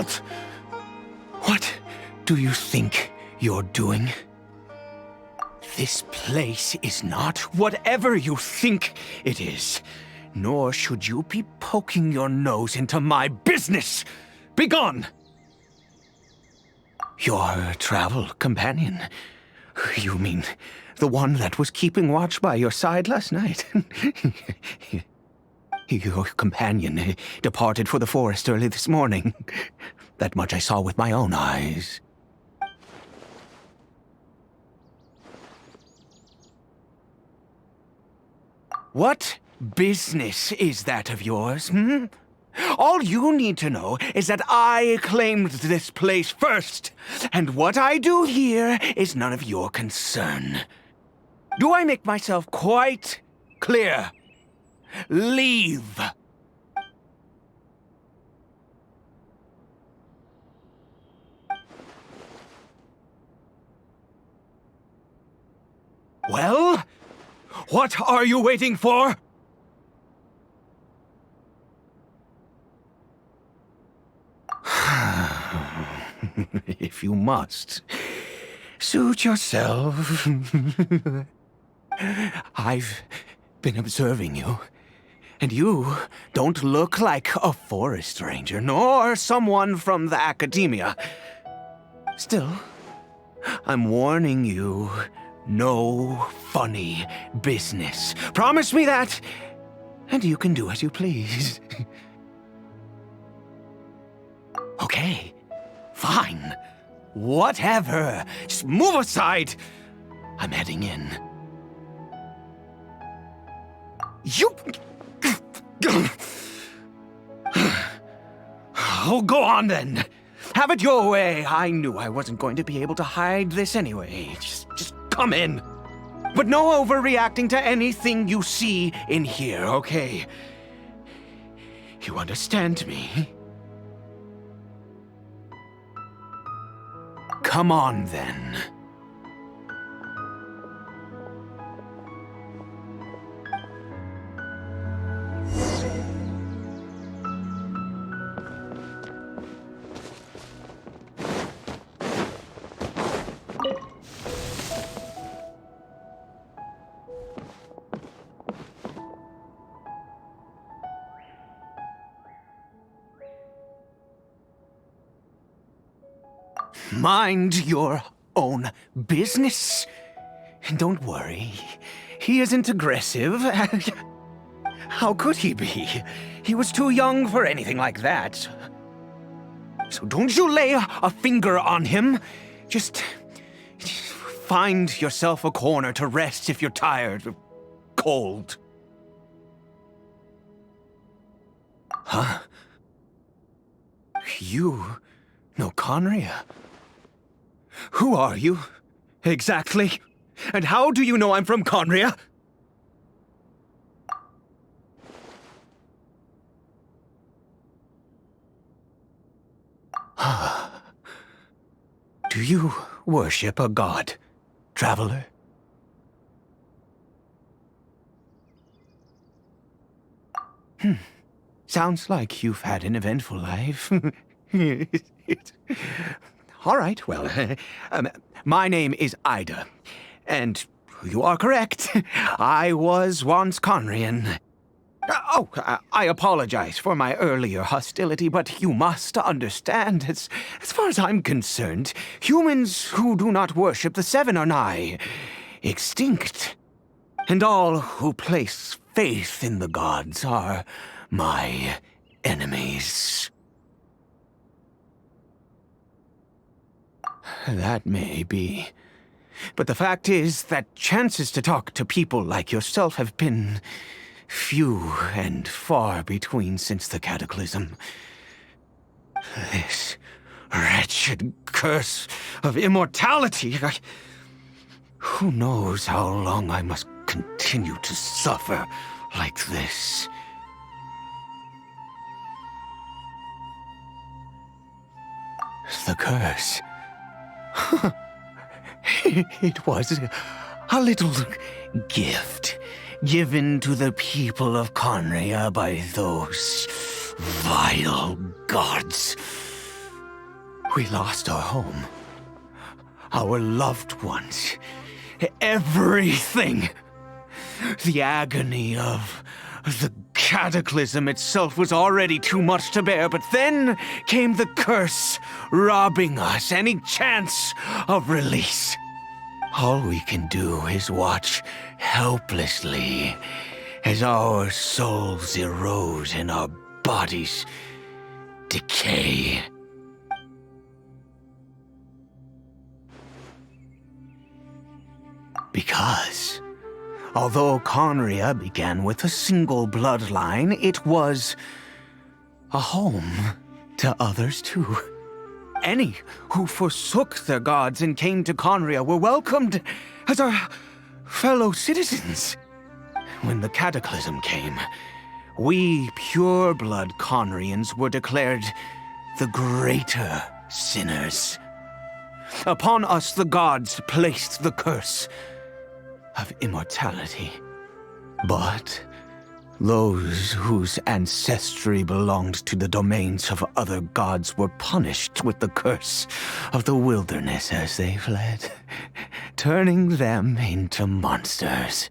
Halt! What do you think you're doing? This place is not whatever you think it is, nor should you be poking your nose into my business. Begone! Your travel companion. You mean the one that was keeping watch by your side last night? Your companion departed for the forest early this morning. That much I saw with my own eyes. What business is that of yours, hmm? All you need to know is that I claimed this place first, and what I do here is none of your concern. Do I make myself quite clear? Leave! Well, what are you waiting for? If you must, suit yourself. I've been observing you, and you don't look like a forest ranger, nor someone from the academia. Still, I'm warning you, no funny business. Promise me that, and you can do as you please. Okay, fine. Whatever. Just move aside. I'm heading in. You... Oh, go on then. Have it your way. I knew I wasn't going to be able to hide this anyway. Just come in. But no overreacting to anything you see in here, okay? You understand me? Come on, then. Mind your own business. Don't worry. He isn't aggressive. How could he be? He was too young for anything like that. So don't you lay a finger on him. Just find yourself a corner to rest if you're tired or cold. Huh? You know Conria? Who are you, exactly? And how do you know I'm from Conria? Do you worship a god, traveler? Sounds like you've had an eventful life. All right, well, my name is Ida, and you are correct. I was once Conrian. I apologize for my earlier hostility, but you must understand, as far as I'm concerned, humans who do not worship the Seven are nigh extinct. And all who place faith in the gods are my enemies. That may be. But the fact is that chances to talk to people like yourself have been few and far between since the cataclysm. This wretched curse of immortality. Who knows how long I must continue to suffer like this? The curse. It was a little gift given to the people of Conria by those vile gods. We lost our home, our loved ones, everything. The agony of the cataclysm itself was already too much to bear, but then came the curse, robbing us any chance of release. All we can do is watch helplessly as our souls erode and our bodies decay. Because, although Conria began with a single bloodline, it was a home to others too. Any who forsook their gods and came to Conria were welcomed as our fellow citizens. When the cataclysm came, we pure-blood Conrians were declared the greater sinners. Upon us the gods placed the curse of immortality. But those whose ancestry belonged to the domains of other gods were punished with the curse of the wilderness as they fled, turning them into monsters.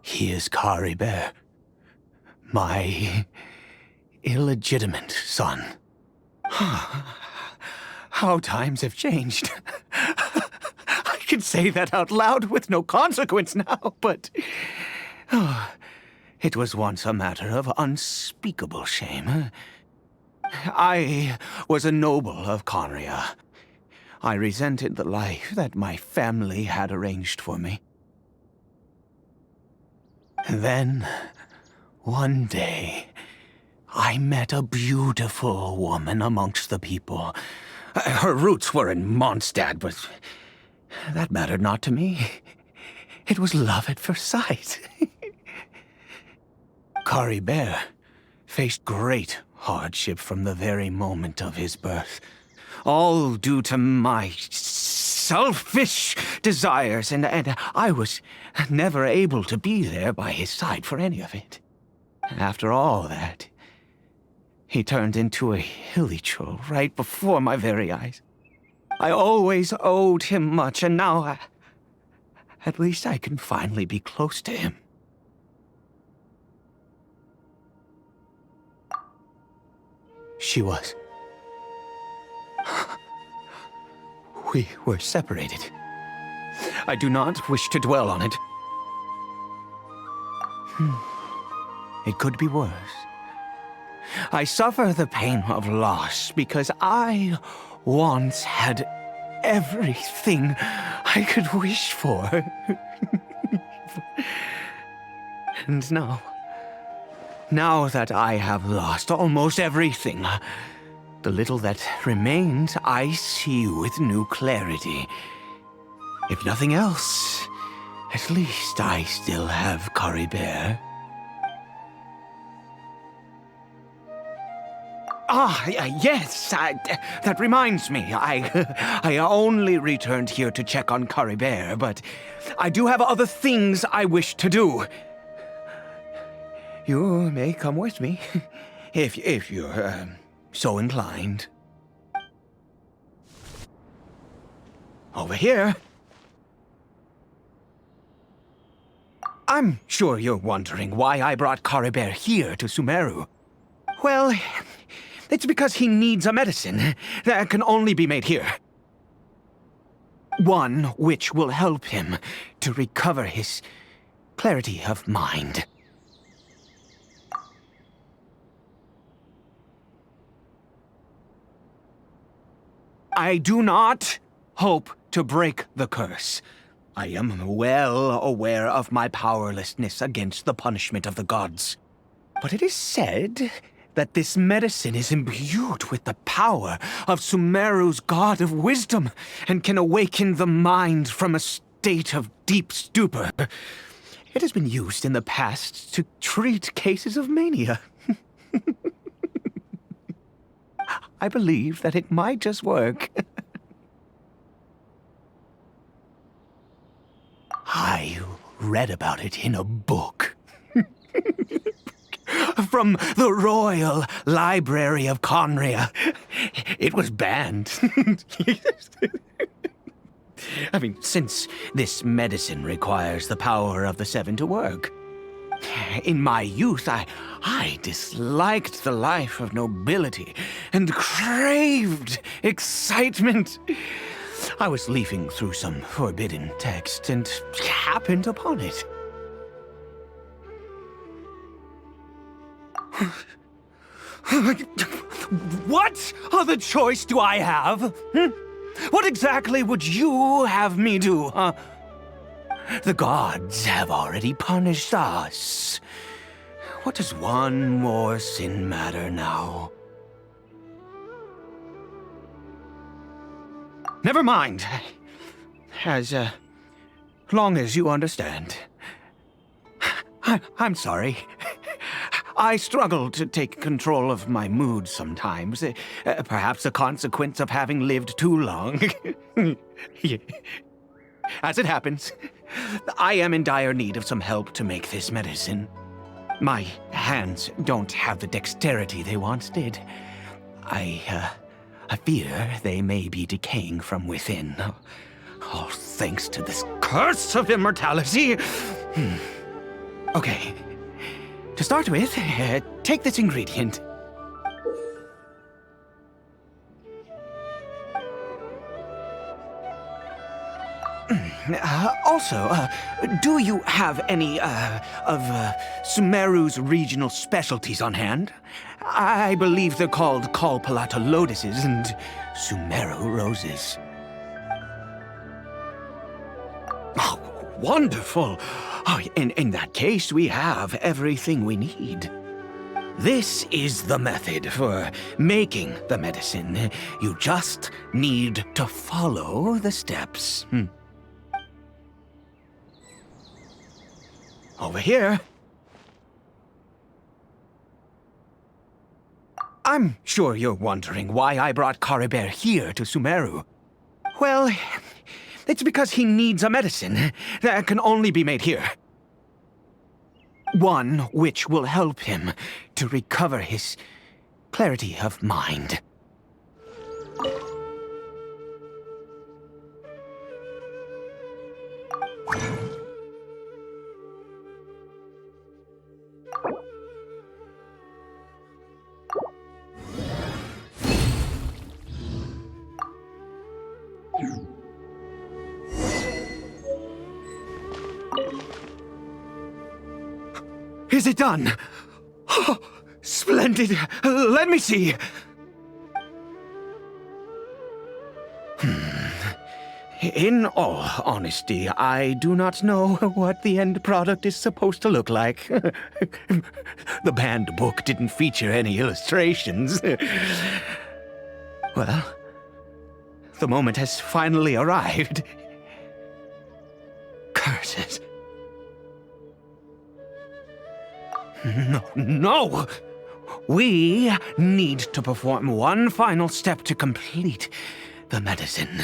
He is Caribert, my illegitimate son. How times have changed. I can say that out loud with no consequence now, but it was once a matter of unspeakable shame. I was a noble of Conria. I resented the life that my family had arranged for me. Then, one day, I met a beautiful woman amongst the people. Her roots were in Mondstadt, but that mattered not to me. It was love at first sight. Caribert faced great hardship from the very moment of his birth, all due to my selfish desires, and I was never able to be there by his side for any of it. After all that, he turned into a hilly troll right before my very eyes. I always owed him much, and now at least I can finally be close to him. She was. We were separated. I do not wish to dwell on it. It could be worse. I suffer the pain of loss because I once had everything I could wish for. And now that I have lost almost everything, the little that remains I see with new clarity. If nothing else, at least I still have Caribert. Yes, that reminds me. I only returned here to check on Caribert, but I do have other things I wish to do. You may come with me, if you're so inclined. Over here. I'm sure you're wondering why I brought Caribert here to Sumeru. Well, it's because he needs a medicine that can only be made here. One which will help him to recover his clarity of mind. I do not hope to break the curse. I am well aware of my powerlessness against the punishment of the gods. But it is said that this medicine is imbued with the power of Sumeru's god of wisdom and can awaken the mind from a state of deep stupor. It has been used in the past to treat cases of mania. I believe that it might just work. I read about it in a book. from the Royal Library of Conria. It was banned. I mean, since this medicine requires the power of the seven to work. In my youth, I disliked the life of nobility and craved excitement. I was leafing through some forbidden text and happened upon it. What other choice do I have? What exactly would you have me do, huh? The gods have already punished us. What does one more sin matter now? Never mind. As long as you understand. I'm sorry. I struggle to take control of my mood sometimes. Perhaps a consequence of having lived too long. As it happens, I am in dire need of some help to make this medicine. My hands don't have the dexterity they once did. I fear they may be decaying from within. All thanks to this curse of immortality. Okay. To start with, take this ingredient. Also, do you have any, of Sumeru's regional specialties on hand? I believe they're called Kalpalata lotuses and Sumeru roses. Oh, wonderful! Oh, in that case, we have everything we need. This is the method for making the medicine. You just need to follow the steps. Over here. I'm sure you're wondering why I brought Caribert here to Sumeru. Well, it's because he needs a medicine that can only be made here. One which will help him to recover his clarity of mind. Is it done? Oh, splendid. Let me see. In all honesty, I do not know what the end product is supposed to look like. The banned book didn't feature any illustrations. Well, the moment has finally arrived. Curses. No! We need to perform one final step to complete the medicine.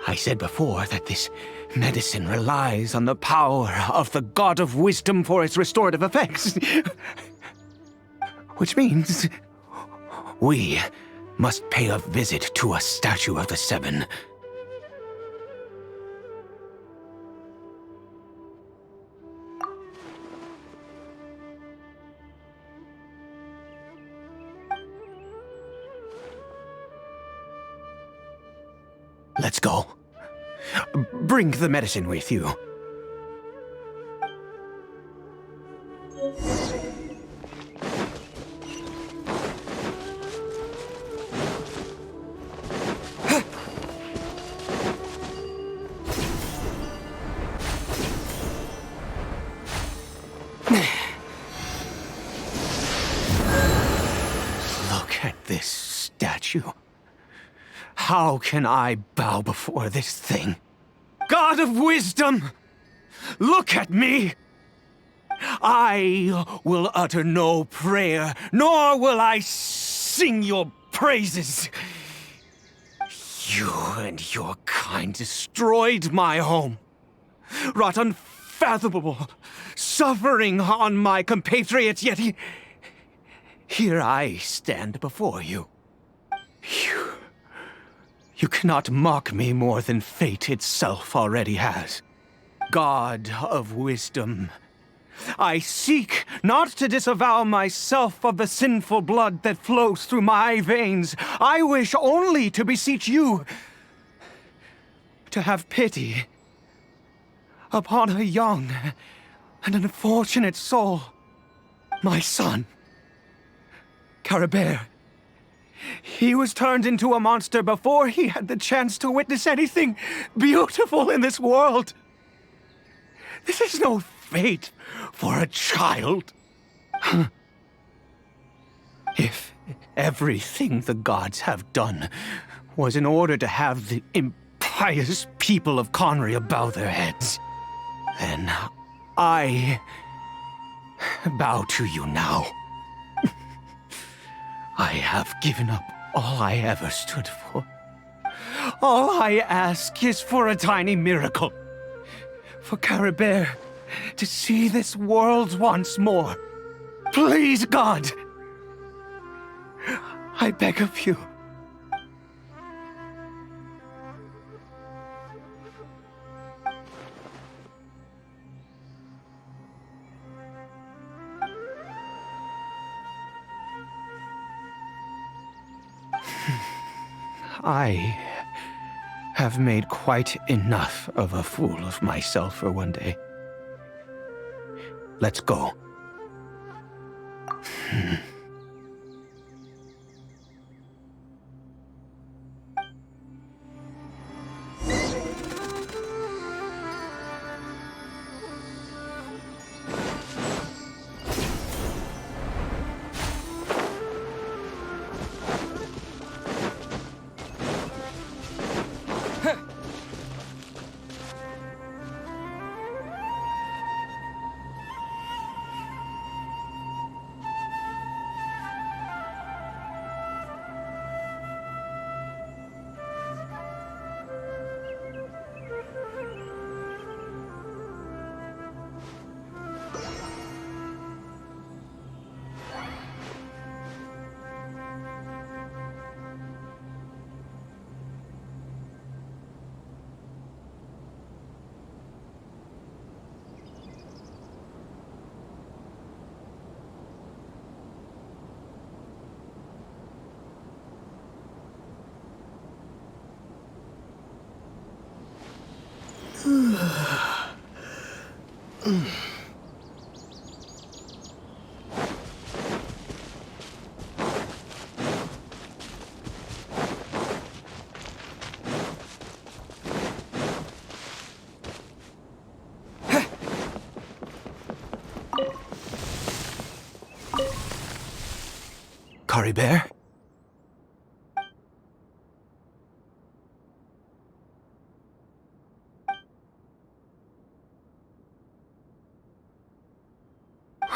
I said before that this medicine relies on the power of the God of Wisdom for its restorative effects. Which means we must pay a visit to a statue of the Seven. Let's go. Bring the medicine with you. Look at this statue. How can I bow before this thing? God of Wisdom, look at me! I will utter no prayer, nor will I sing your praises. You and your kind destroyed my home, wrought unfathomable suffering on my compatriots, yet here I stand before you. You cannot mock me more than fate itself already has. God of wisdom, I seek not to disavow myself of the sinful blood that flows through my veins. I wish only to beseech you to have pity upon a young and unfortunate soul, my son, Caribert. He was turned into a monster before he had the chance to witness anything beautiful in this world. This is no fate for a child. If everything the gods have done was in order to have the impious people of Conria bow their heads, then I bow to you now. I have given up all I ever stood for. All I ask is for a tiny miracle. For Caribert to see this world once more. Please, God! I beg of you. I have made quite enough of a fool of myself for one day. Let's go. Caribert?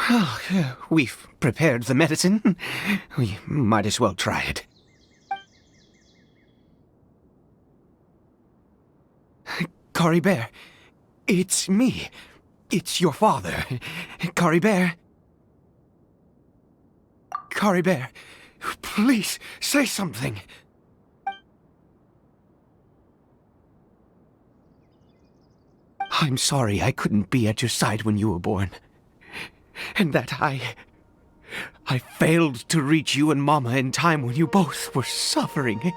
Well, we've prepared the medicine. We might as well try it. Caribert, it's me. It's your father. Caribert. Caribert, please, say something. I'm sorry I couldn't be at your side when you were born. And that I failed to reach you and Mama in time when you both were suffering.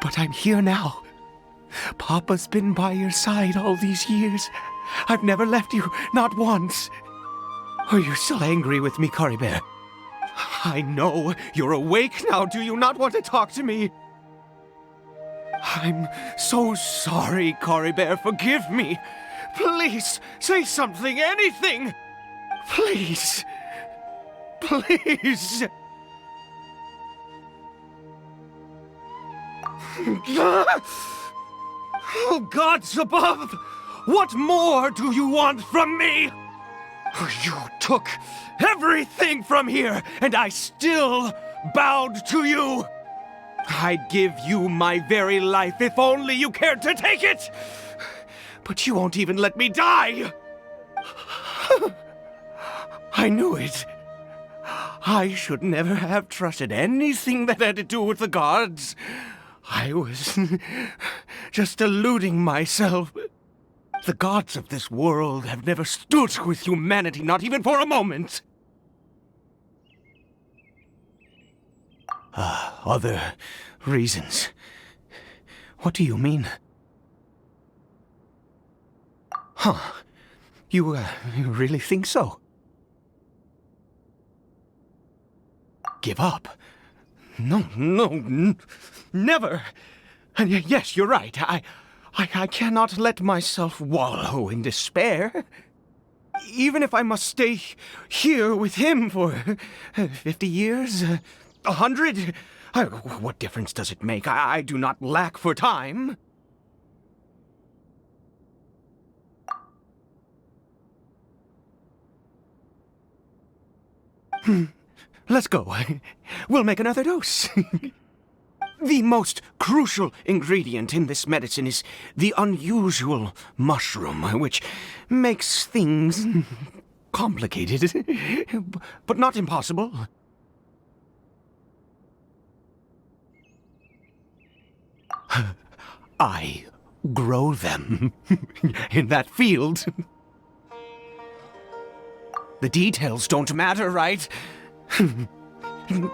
But I'm here now. Papa's been by your side all these years. I've never left you, not once. Are you still angry with me, Caribert? I know you're awake now. Do you not want to talk to me? I'm so sorry, Caribert. Forgive me. Please, say something, anything. Please. Please. Oh, gods above! What more do you want from me? You took everything from here, and I still bowed to you. I'd give you my very life if only you cared to take it. But you won't even let me die. I knew it. I should never have trusted anything that had to do with the gods. I was just deluding myself. The gods of this world have never stood with humanity, not even for a moment. Other reasons. What do you mean? Huh. You really think so? Give up? No, never! And yes, you're right. I cannot let myself wallow in despair. Even if I must stay here with him for 50 years, 100, what difference does it make? I do not lack for time. Let's go. We'll make another dose. The most crucial ingredient in this medicine is the unusual mushroom, which makes things complicated, but not impossible. I grow them in that field. The details don't matter, right?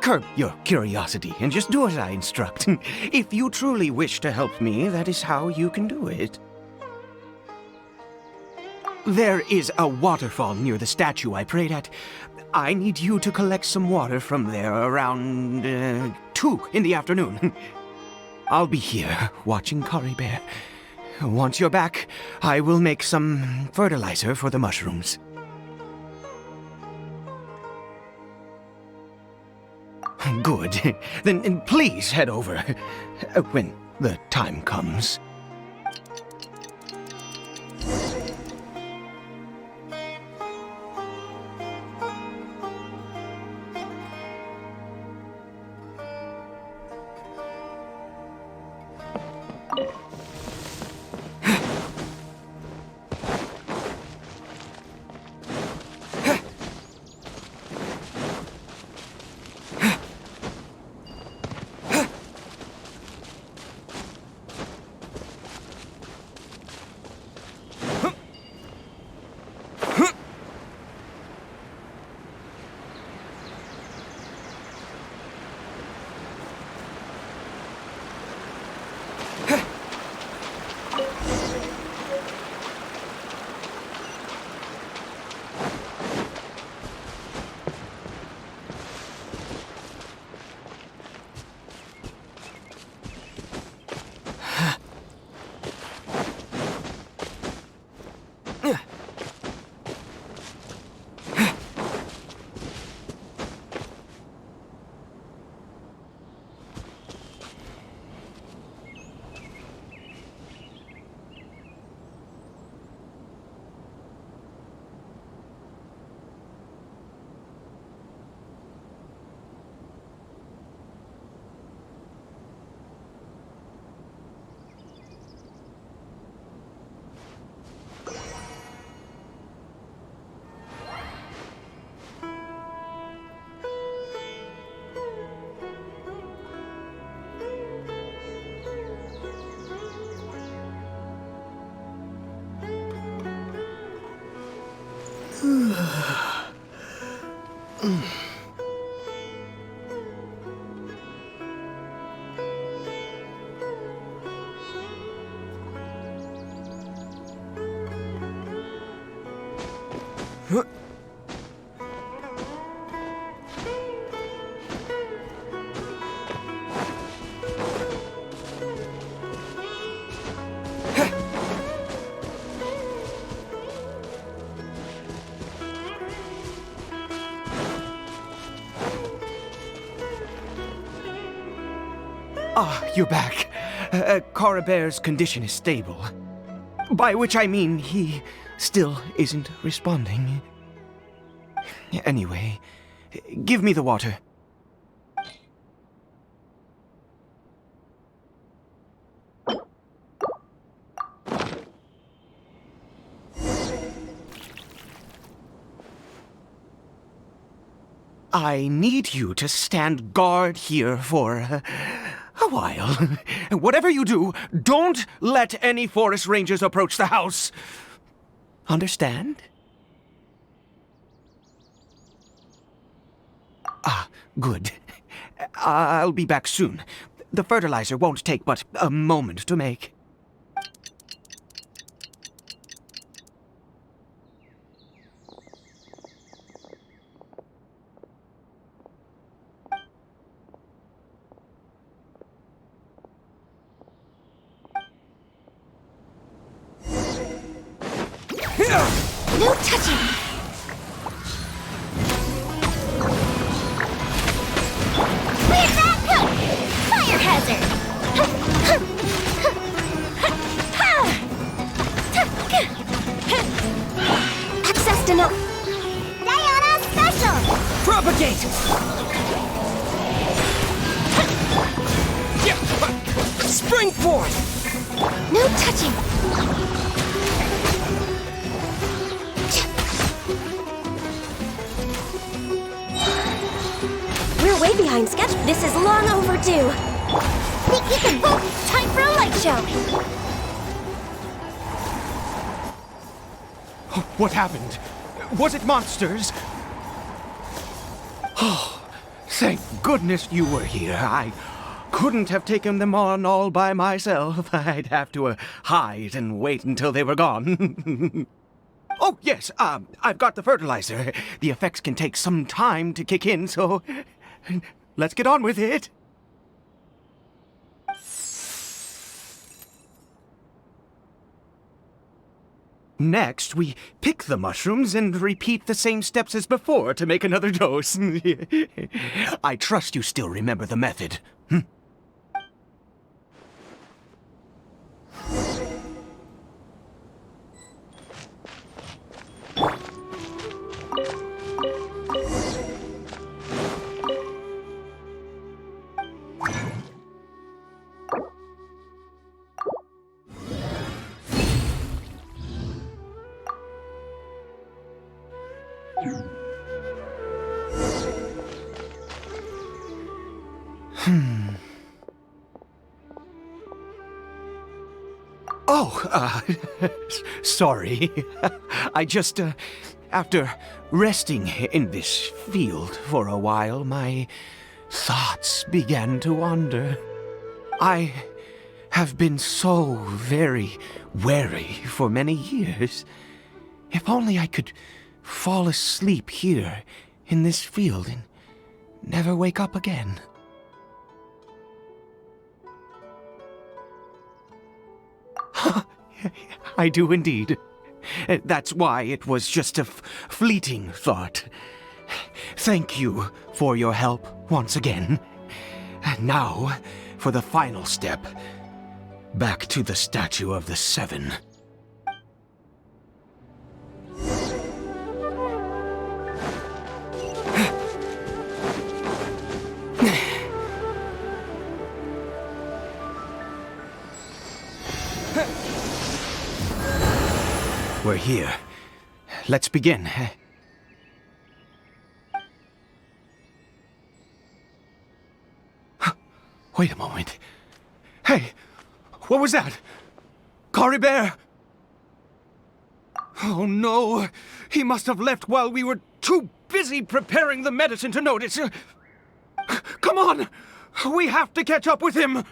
Curb your curiosity and just do as I instruct. If you truly wish to help me, that is how you can do it. There is a waterfall near the statue I prayed at. I need you to collect some water from there around 2 in the afternoon. I'll be here watching Caribert. Once you're back, I will make some fertilizer for the mushrooms. Good. Then please head over when the time comes. Ah, you're back. Caribert's condition is stable. By which I mean he still isn't responding. Anyway, give me the water. I need you to stand guard here for a while. Whatever you do, don't let any forest rangers approach the house. Understand? Ah, good. I'll be back soon. The fertilizer won't take but a moment to make. No touching! Where's that hook? Fire hazard! Access denied! Diana special! Propagate! Spring forth! No touching! We're way behind schedule. This is long overdue. Think you can vote? Time for a light show. What happened? Was it monsters? Oh, thank goodness you were here. I couldn't have taken them on all by myself. I'd have to hide and wait until they were gone. Oh, yes, I've got the fertilizer. The effects can take some time to kick in, so let's get on with it. Next, we pick the mushrooms and repeat the same steps as before to make another dose. I trust you still remember the method. Oh, sorry. I just, after resting in this field for a while, my thoughts began to wander. I have been so very wary for many years. If only I could fall asleep here in this field and never wake up again. I do indeed. That's why it was just a fleeting thought. Thank you for your help once again. And now, for the final step. Back to the Statue of the Seven. We're here. Let's begin. Wait a moment. Hey, what was that? Caribert! Oh no, he must have left while we were too busy preparing the medicine to notice. Come on, we have to catch up with him.